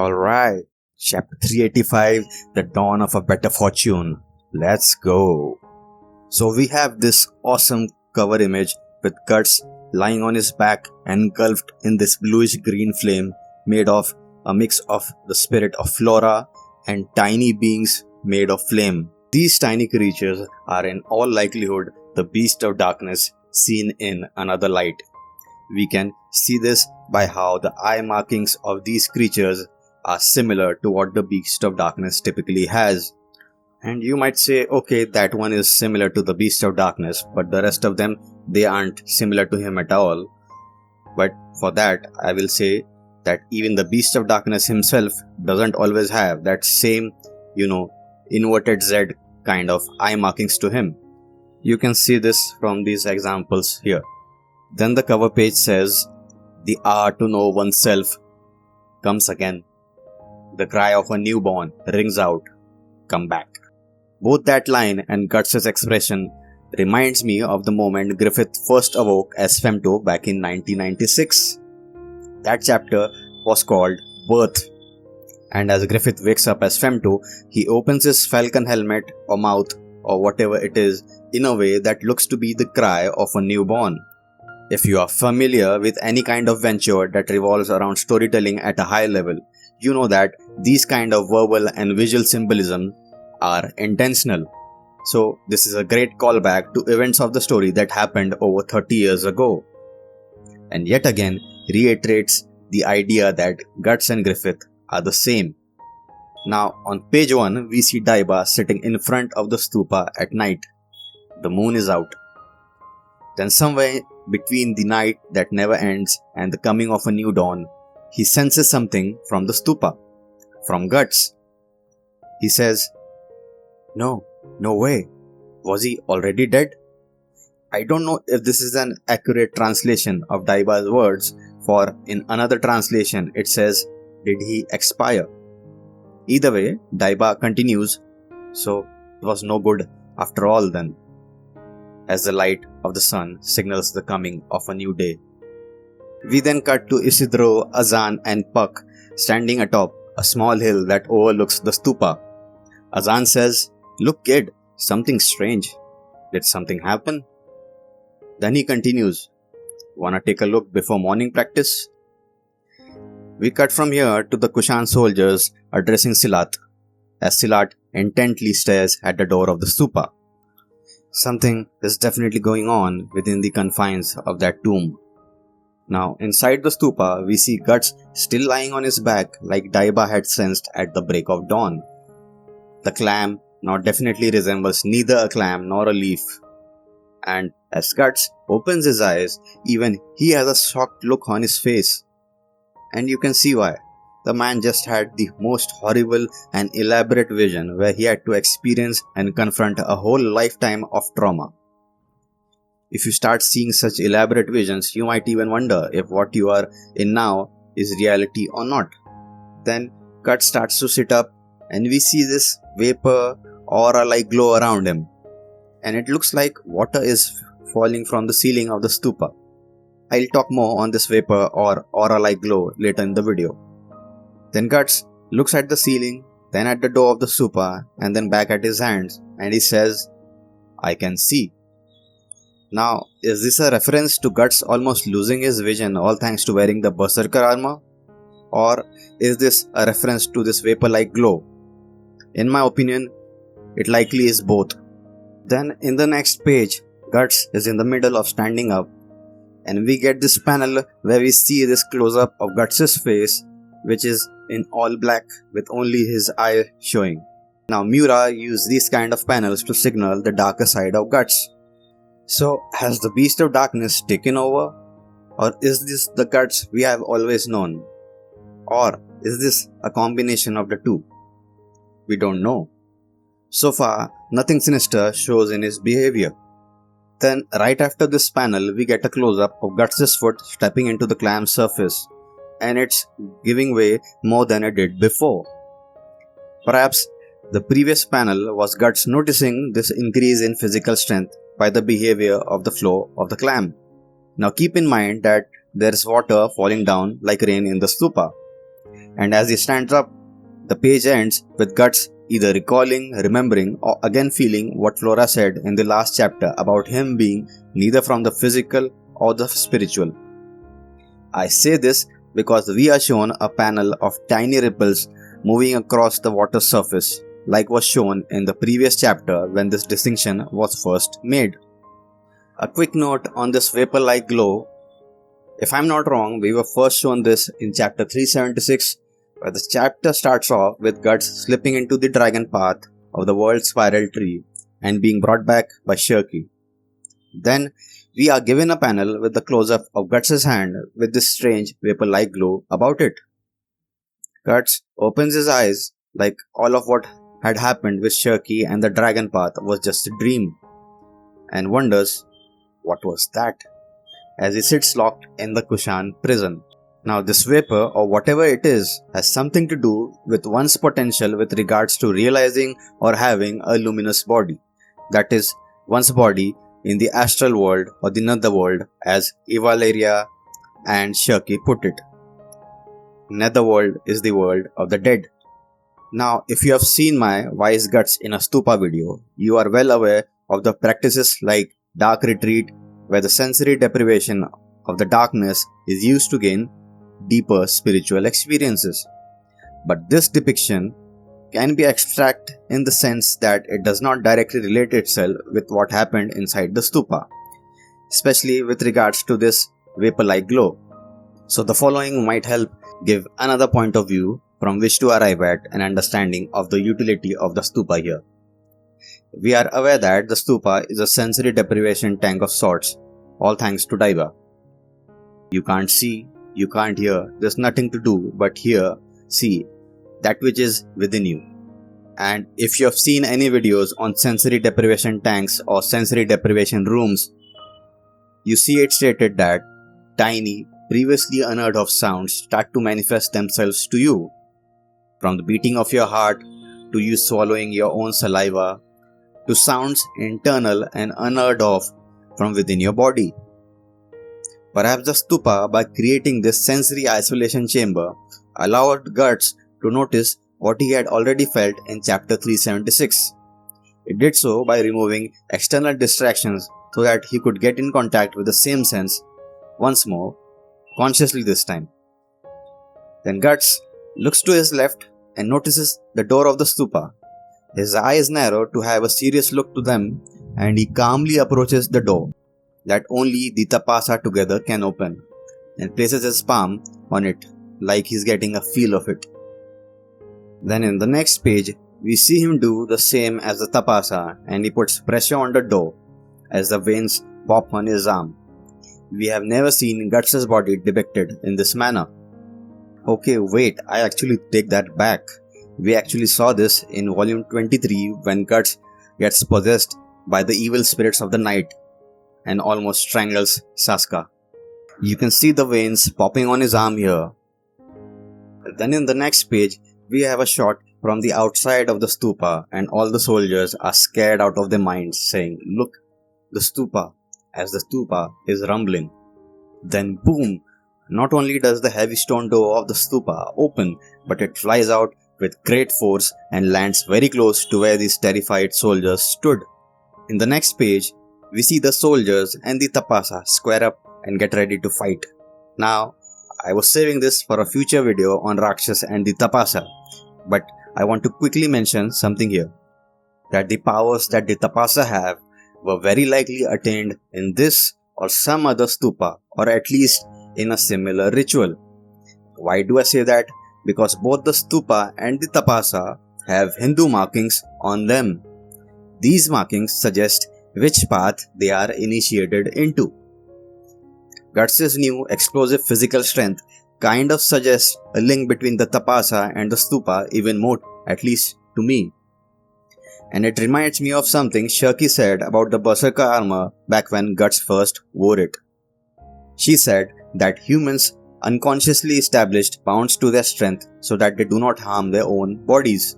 Alright, chapter 385, The Dawn of a Better Fortune. Let's go. So we have this awesome cover image with Guts lying on his back engulfed in this bluish green flame made of a mix of the spirit of Flora and tiny beings made of flame. These tiny creatures are in all likelihood the beast of darkness seen in another light. We can see this by how the eye markings of these creatures are similar to what the beast of darkness typically has. And you might say, okay, that one is similar to the beast of darkness, but the rest of them, they aren't similar to him at all. But for that, I will say that even the beast of darkness himself doesn't always have that same, inverted Z kind of eye markings to him. You can see this from these examples here. Then the cover page says, "The hour to know oneself comes again. The cry of a newborn rings out, come back." Both that line and Guts' expression reminds me of the moment Griffith first awoke as Femto back in 1996. That chapter was called Birth, and as Griffith wakes up as Femto, he opens his falcon helmet or mouth or whatever it is in a way that looks to be the cry of a newborn. If you are familiar with any kind of venture that revolves around storytelling at a high level, you know that these kind of verbal and visual symbolism are intentional. So this is a great callback to events of the story that happened over 30 years ago. And yet again reiterates the idea that Guts and Griffith are the same. Now on page 1 we see Daiba sitting in front of the stupa at night. The moon is out. Then somewhere between the night that never ends and the coming of a new dawn, he senses something from the stupa, from Guts. He says, No way. Was he already dead? I don't know if this is an accurate translation of Daiba's words, for in another translation it says, did he expire? Either way, Daiba continues, so it was no good after all then, as the light of the sun signals the coming of a new day. We then cut to Isidro, Azan and Puck standing atop a small hill that overlooks the stupa. Azan says, "Look kid, something strange. Did something happen?" Then he continues, "Wanna take a look before morning practice?" We cut from here to the Kushan soldiers addressing Silat, as Silat intently stares at the door of the stupa. Something is definitely going on within the confines of that tomb. Now, inside the stupa, we see Guts still lying on his back like Daiba had sensed at the break of dawn. The clam now definitely resembles neither a clam nor a leaf. And as Guts opens his eyes, even he has a shocked look on his face. And you can see why. The man just had the most horrible and elaborate vision where he had to experience and confront a whole lifetime of trauma. If you start seeing such elaborate visions, you might even wonder if what you are in now is reality or not. Then Guts starts to sit up and we see this vapor aura-like glow around him. And it looks like water is falling from the ceiling of the stupa. I'll talk more on this vapor or aura-like glow later in the video. Then Guts looks at the ceiling, then at the door of the stupa, and then back at his hands, and he says, "I can see." Now, is this a reference to Guts almost losing his vision all thanks to wearing the Berserker Armor? Or is this a reference to this vapor-like glow? In my opinion, it likely is both. Then in the next page, Guts is in the middle of standing up, and we get this panel where we see this close-up of Guts' face, which is in all black with only his eye showing. Now Miura used these kind of panels to signal the darker side of Guts. So has the beast of darkness taken over? Or is this the Guts we have always known? Or is this a combination of the two? We don't know. So far, nothing sinister shows in his behavior. Then right after this panel, we get a close-up of Guts' foot stepping into the clam's surface, and it's giving way more than it did before. Perhaps the previous panel was Guts noticing this increase in physical strength by the behavior of the flow of the clam. Now keep in mind that there is water falling down like rain in the stupa, and as he stands up, the page ends with Guts either recalling, remembering, or again feeling what Flora said in the last chapter about him being neither from the physical or the spiritual. I say this because we are shown a panel of tiny ripples moving across the water surface, like was shown in the previous chapter when this distinction was first made. A quick note on this vapor-like glow. If I'm not wrong, we were first shown this in chapter 376, where the chapter starts off with Guts slipping into the dragon path of the world spiral tree and being brought back by Shirky. Then we are given a panel with the close-up of Guts' hand with this strange vapor-like glow about it. Guts opens his eyes like all of what had happened with Shirky and the dragon path was just a dream, and wonders what was that as he sits locked in the Kushan prison. Now this vapor or whatever it is has something to do with one's potential with regards to realizing or having a luminous body, that is, one's body in the astral world or the netherworld, as Evaleria and Shirky put it. Netherworld is the world of the dead. Now, if you have seen my Wise Guts in a Stupa video, you are well aware of the practices like Dark Retreat, where the sensory deprivation of the darkness is used to gain deeper spiritual experiences. But this depiction can be abstract in the sense that it does not directly relate itself with what happened inside the stupa, especially with regards to this vapor-like glow. So the following might help give another point of view from which to arrive at an understanding of the utility of the stupa here. We are aware that the stupa is a sensory deprivation tank of sorts, all thanks to Daiba. You can't see, you can't hear, there's nothing to do but hear, see, that which is within you. And if you have seen any videos on sensory deprivation tanks or sensory deprivation rooms, you see it stated that tiny, previously unheard of sounds start to manifest themselves to you. From the beating of your heart, to you swallowing your own saliva, to sounds internal and unheard of from within your body. Perhaps the stupa, by creating this sensory isolation chamber, allowed Guts to notice what he had already felt in chapter 376. It did so by removing external distractions so that he could get in contact with the same sense once more, consciously this time. Then Guts looks to his left and notices the door of the stupa. His eyes narrow to have a serious look to them, and he calmly approaches the door that only the Tapasa together can open, and places his palm on it like he's getting a feel of it. Then in the next page, we see him do the same as the Tapasa, and he puts pressure on the door as the veins pop on his arm. We have never seen Guts' body depicted in this manner. Okay, wait, I actually take that back. We actually saw this in volume 23 when Guts gets possessed by the evil spirits of the night and almost strangles Saska. You can see the veins popping on his arm here. Then in the next page, we have a shot from the outside of the stupa, and all the soldiers are scared out of their minds, saying, "Look, the stupa," as the stupa is rumbling. Then boom! Not only does the heavy stone door of the stupa open, but it flies out with great force and lands very close to where these terrified soldiers stood. In the next page, we see the soldiers and the Tapasa square up and get ready to fight. Now, I was saving this for a future video on Rakshas and the Tapasa, but I want to quickly mention something here. That the powers that the Tapasa have were very likely attained in this or some other stupa, or at least in a similar ritual. Why do I say that? Because both the stupa and the Tapasa have Hindu markings on them. These markings suggest which path they are initiated into. Guts' new explosive physical strength kind of suggests a link between the Tapasa and the stupa even more, at least to me. And it reminds me of something Shirky said about the Berserker Armor back when Guts first wore it. She said that humans unconsciously established bounds to their strength so that they do not harm their own bodies.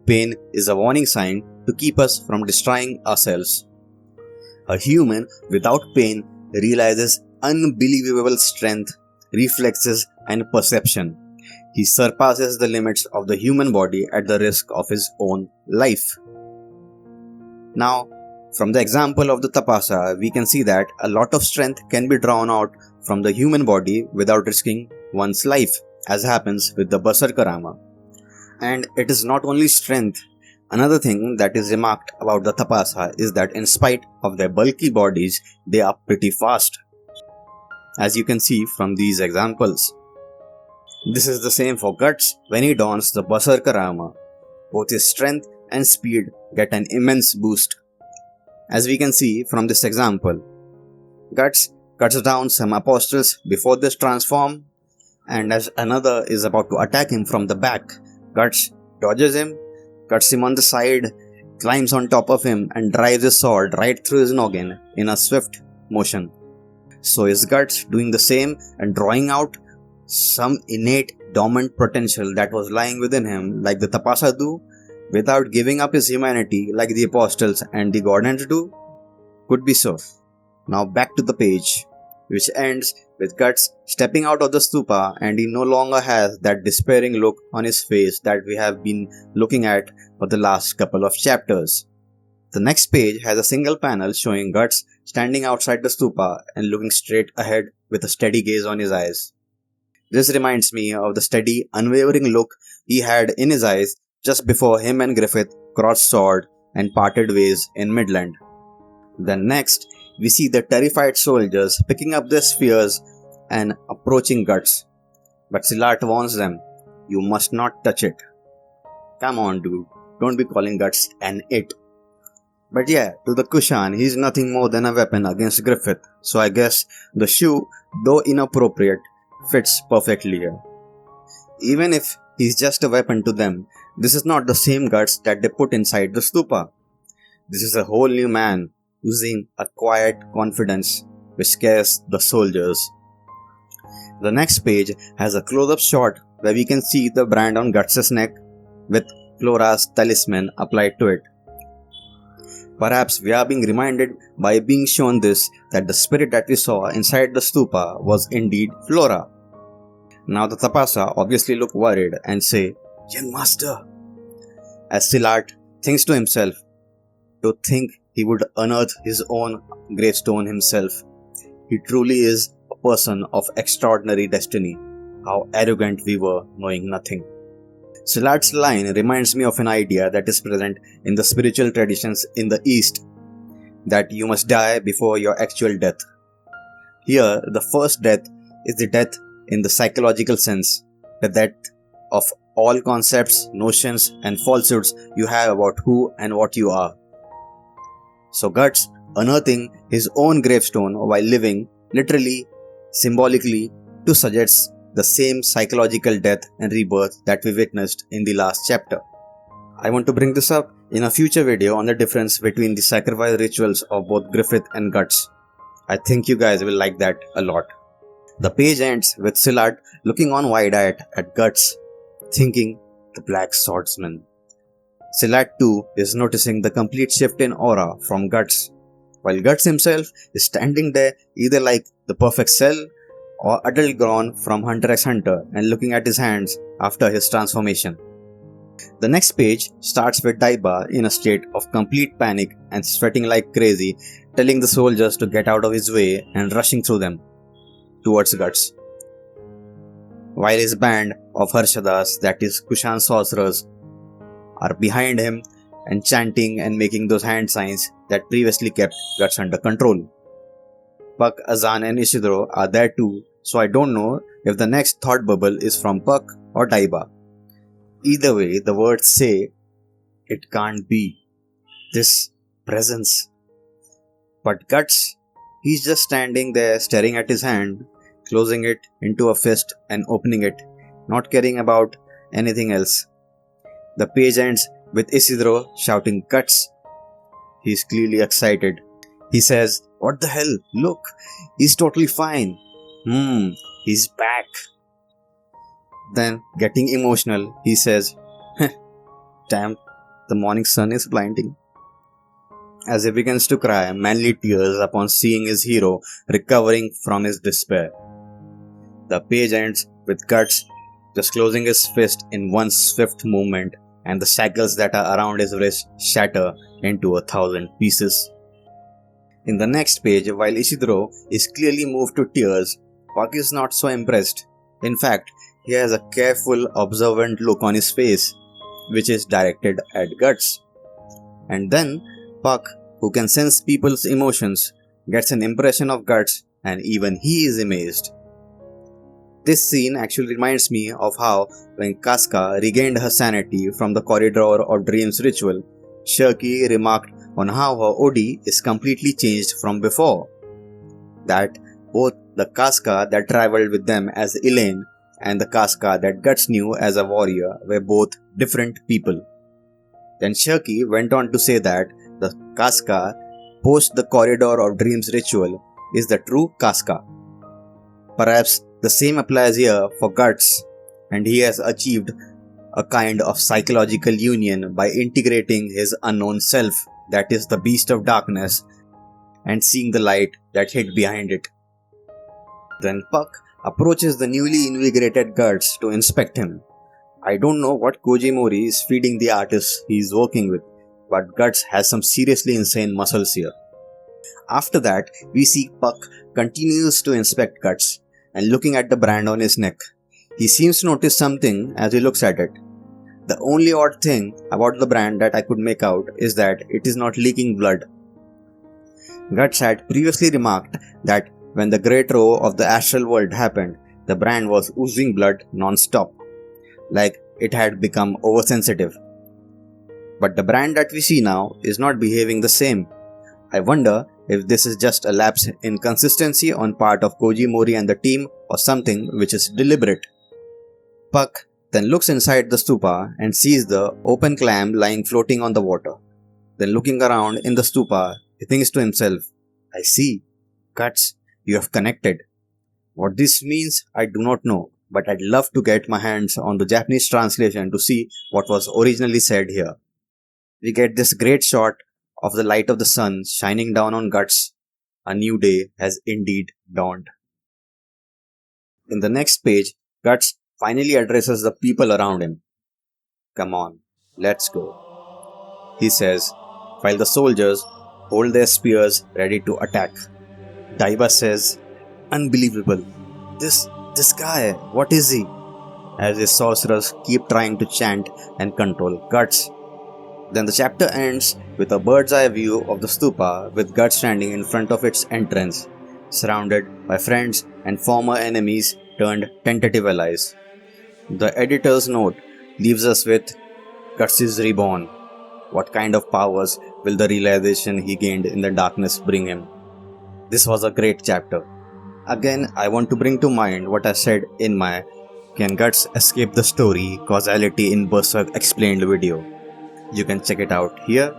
Pain is a warning sign to keep us from destroying ourselves. A human without pain realizes unbelievable strength, reflexes, and perception. he surpasses the limits of the human body at the risk of his own life. Now, from the example of the Tapasa, we can see that a lot of strength can be drawn out from the human body without risking one's life, as happens with the Berserker Armor. And it is not only strength. Another thing that is remarked about the Tapasa is that in spite of their bulky bodies, they are pretty fast, as you can see from these examples. This is the same for Guts when he dons the Berserker Armor. Both his strength and speed get an immense boost. As we can see from this example, Guts cuts down some apostles before they transform, and as another is about to attack him from the back, Guts dodges him, cuts him on the side, climbs on top of him and drives his sword right through his noggin in a swift motion. So is Guts doing the same and drawing out some innate dormant potential that was lying within him like the Tapasa do, without giving up his humanity like the apostles and the Guardians do? Could be so. Now back to the page, which ends with Guts stepping out of the stupa, and he no longer has that despairing look on his face that we have been looking at for the last couple of chapters. The next page has a single panel showing Guts standing outside the stupa and looking straight ahead with a steady gaze on his eyes. This reminds me of the steady, unwavering look he had in his eyes just before him and Griffith crossed sword and parted ways in Midland. Then next, we see the terrified soldiers picking up their spears and approaching Guts. But Silat warns them, "You must not touch it." Come on dude, don't be calling Guts an it. But yeah, to the Kushan, he's nothing more than a weapon against Griffith, so I guess the shoe, though inappropriate, fits perfectly here. Even if he's just a weapon to them, this is not the same Guts that they put inside the stupa. This is a whole new man, using a quiet confidence which scares the soldiers. The next page has a close-up shot where we can see the brand on Guts' neck with Flora's talisman applied to it. Perhaps we are being reminded by being shown this that the spirit that we saw inside the stupa was indeed Flora. Now the Tapasa obviously look worried and say, "Young master," as Silat thinks to himself, to think he would unearth his own gravestone himself. He truly is a person of extraordinary destiny. How arrogant we were, knowing nothing. Silat's line reminds me of an idea that is present in the spiritual traditions in the East, that you must die before your actual death. Here, the first death is the death in the psychological sense, the death of all concepts, notions, and falsehoods you have about who and what you are. So Guts unearthing his own gravestone while living, literally, symbolically, to suggest the same psychological death and rebirth that we witnessed in the last chapter. I want to bring this up in a future video on the difference between the sacrifice rituals of both Griffith and Guts. I think you guys will like that a lot. The page ends with Silat looking on wide-eyed at Guts, thinking the Black Swordsman. Silat too is noticing the complete shift in aura from Guts, while Guts himself is standing there either like the perfect cell or adult grown from Hunter x Hunter and looking at his hands after his transformation. The next page starts with Daiba in a state of complete panic and sweating like crazy, telling the soldiers to get out of his way and rushing through them towards Guts. While his band of Harshadas, that is Kushan sorcerers, are behind him and chanting and making those hand signs that previously kept Guts under control. Puck, Azan and Isidro are there too, so I don't know if the next thought bubble is from Puck or Daiba. Either way, the words say, it can't be. This presence. But Guts, he's just standing there staring at his hand, closing it into a fist and opening it, not caring about anything else. The page ends with Isidro shouting Guts. He's clearly excited. He says, "What the hell? Look, he's totally fine. He's back." Then, getting emotional, he says, "Damn, the morning sun is blinding." As he begins to cry manly tears upon seeing his hero recovering from his despair. The page ends with Guts just closing his fist in one swift movement, and the shackles that are around his wrist shatter into 1,000 pieces. In the next page, while Ishidro is clearly moved to tears, Puck is not so impressed. In fact, he has a careful, observant look on his face, which is directed at Guts. And then, Puck, who can sense people's emotions, gets an impression of Guts, and even he is amazed. This scene actually reminds me of how, when Casca regained her sanity from the Corridor of Dreams ritual, Shirky remarked on how her Odi is completely changed from before. That both the Casca that travelled with them as Elaine and the Casca that Guts knew as a warrior were both different people. Then Shirky went on to say that the Casca post the Corridor of Dreams ritual is the true Casca. Perhaps the same applies here for Guts, and he has achieved a kind of psychological union by integrating his unknown self, that is the beast of darkness, and seeing the light that hid behind it. Then Puck approaches the newly invigorated Guts to inspect him. I don't know what Kojimori is feeding the artist he is working with, but Guts has some seriously insane muscles here. After that, we see Puck continues to inspect Guts and looking at the brand on his neck. He seems to notice something as he looks at it. The only odd thing about the brand that I could make out is that it is not leaking blood. Guts had previously remarked that when the Great Row of the Astral World happened, the brand was oozing blood non-stop, like it had become oversensitive. But the brand that we see now is not behaving the same. I wonder if this is just a lapse in consistency on part of Kojimori and the team, or something which is deliberate. Puck then looks inside the stupa and sees the open clam lying floating on the water. Then looking around in the stupa, he thinks to himself, I see. Guts, you have connected. What this means, I do not know, but I'd love to get my hands on the Japanese translation to see what was originally said here. We get this great shot of the light of the sun shining down on Guts. A new day has indeed dawned. In the next page, Guts finally addresses the people around him. Come on, let's go, he says, while the soldiers hold their spears ready to attack. Daiba says, unbelievable. This guy, what is he? As his sorcerers keep trying to chant and control Guts. Then the chapter ends with a bird's eye view of the stupa with Guts standing in front of its entrance, surrounded by friends and former enemies turned tentative allies. The editor's note leaves us with Guts is reborn. What kind of powers will the realization he gained in the darkness bring him? This was a great chapter. Again, I want to bring to mind what I said in my Can Guts Escape the Story Causality in Berserk Explained video. You can check it out here.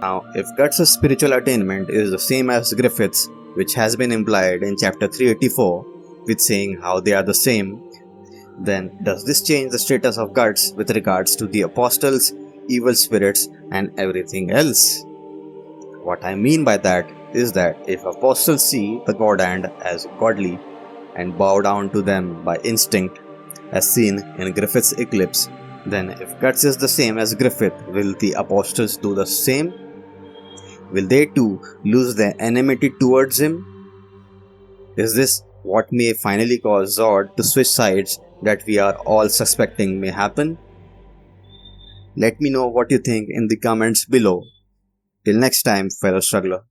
Now, if Guts' spiritual attainment is the same as Griffith's, which has been implied in chapter 384, with saying how they are the same, then does this change the status of Guts with regards to the apostles, evil spirits, and everything else? What I mean by that is that if apostles see the God Hand as godly and bow down to them by instinct, as seen in Griffith's eclipse, then if Guts is the same as Griffith, will the apostles do the same? Will they too lose their enmity towards him? Is this what may finally cause Zod to switch sides that we are all suspecting may happen? Let me know what you think in the comments below. Till next time, fellow struggler.